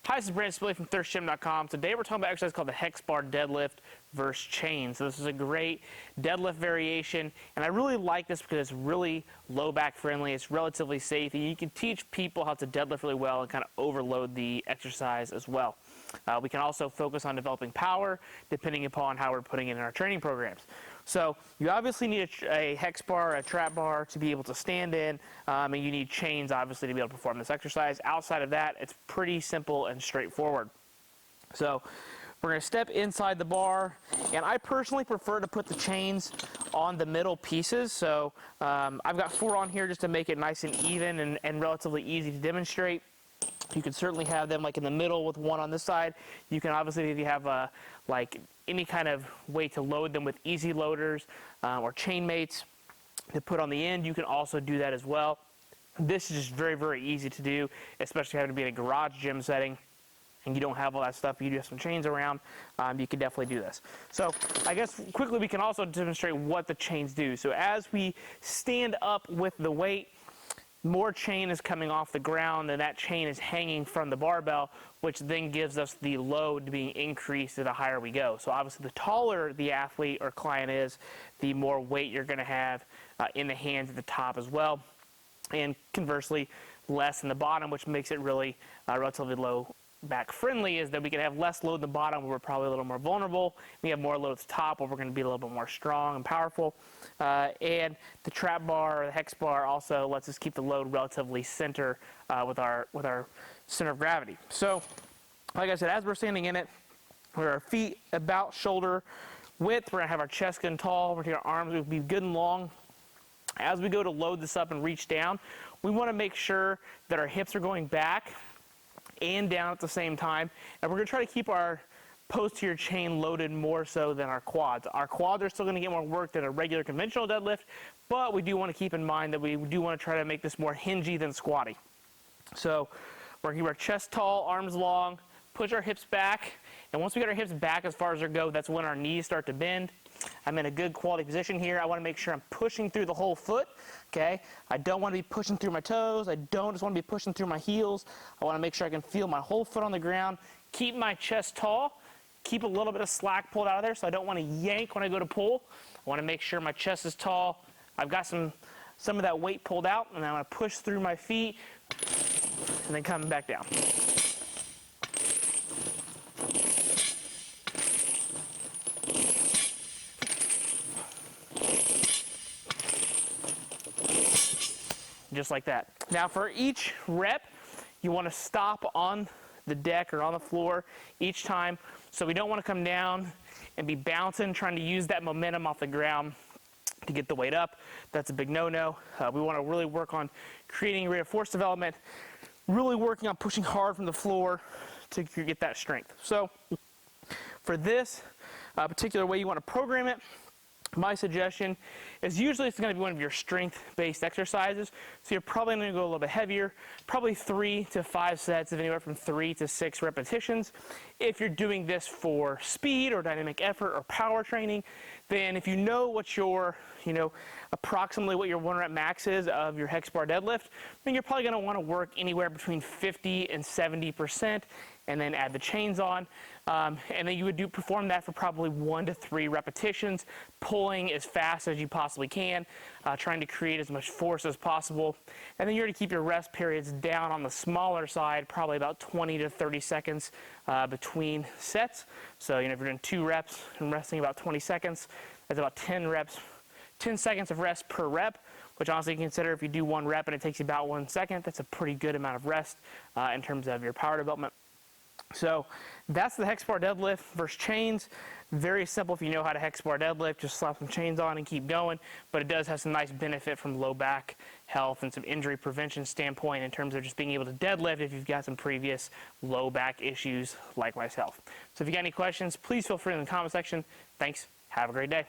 Hi, this is Brandon Spilley from thirstgym.com. Today we're talking about an exercise called the Hex Bar Deadlift versus chain. So this is a great deadlift variation, and I really like this because it's really low back friendly. It's relatively safe, and you can teach people how to deadlift really well and kind of overload the exercise as well. We can also focus on developing power depending upon how we're putting it in our training programs. So you obviously need a hex bar, a trap bar to be able to stand in, and you need chains obviously to be able to perform this exercise. Outside of that, it's pretty simple and straightforward. So we're going to step inside the bar, and I personally prefer to put the chains on the middle pieces. So I've got 4 on here just to make it nice and even and relatively easy to demonstrate. You can certainly have them like in the middle with 1 on this side. You can obviously, if you have like any kind of way to load them with easy loaders or chain mates to put on the end, you can also do that as well. This is just very, very easy to do, especially having to be in a garage gym setting and you don't have all that stuff, you do have some chains around, you can definitely do this. So I guess quickly we can also demonstrate what the chains do. So as we stand up with the weight, more chain is coming off the ground, and that chain is hanging from the barbell, which then gives us the load being increased the higher we go. So obviously the taller the athlete or client is, the more weight you're going to have in the hands at the top as well, and conversely less in the bottom, which makes it really relatively low back friendly, is that we can have less load in the bottom where we're probably a little more vulnerable. We have more load at the top where we're going to be a little bit more strong and powerful. And the trap bar or the hex bar also lets us keep the load relatively center with our center of gravity. So like I said, as we're standing in it, with our feet about shoulder width, we're going to have our chest good and tall. We're going to our arms will be good and long. As we go to load this up and reach down, we want to make sure that our hips are going back and down at the same time, and we're going to try to keep our posterior chain loaded more so than our quads. Our quads are still going to get more work than a regular conventional deadlift, but we do want to keep in mind that we do want to try to make this more hingy than squatty. So we're going to keep our chest tall, arms long, push our hips back, and once we get our hips back as far as they go, that's when our knees start to bend. I'm in a good quality position here. I want to make sure I'm pushing through the whole foot, okay? I don't want to be pushing through my toes. I don't just want to be pushing through my heels. I want to make sure I can feel my whole foot on the ground, keep my chest tall, keep a little bit of slack pulled out of there, so I don't want to yank when I go to pull. I want to make sure my chest is tall. I've got some of that weight pulled out, and I want to push through my feet and then come back down. Just like that. Now for each rep, you want to stop on the deck or on the floor each time. So we don't want to come down and be bouncing, trying to use that momentum off the ground to get the weight up. That's a big no-no. We want to really work on creating rate of force development, really working on pushing hard from the floor to get that strength. So for this particular way you want to program it, my suggestion is usually it's going to be one of your strength-based exercises, so you're probably going to go a little bit heavier, probably 3 to 5 sets of anywhere from 3 to 6 repetitions. If you're doing this for speed or dynamic effort or power training, then if you know what your, approximately what your 1 rep max is of your hex bar deadlift, then you're probably going to want to work anywhere between 50 and 70%, and then add the chains on. And then you would perform that for probably 1 to 3 repetitions, pulling as fast as you possibly can, trying to create as much force as possible. And then you're going to keep your rest periods down on the smaller side, probably about 20 to 30 seconds between sets. So if you're doing 2 reps and resting about 20 seconds, that's about 10 seconds of rest per rep, which honestly you consider if you do 1 rep and it takes you about 1 second, that's a pretty good amount of rest in terms of your power development. So that's the hex bar deadlift versus chains. Very simple if you know how to hex bar deadlift, just slap some chains on and keep going, but it does have some nice benefit from low back health and some injury prevention standpoint in terms of just being able to deadlift if you've got some previous low back issues like myself. So if you got any questions, please feel free in the comment section. Thanks. Have a great day.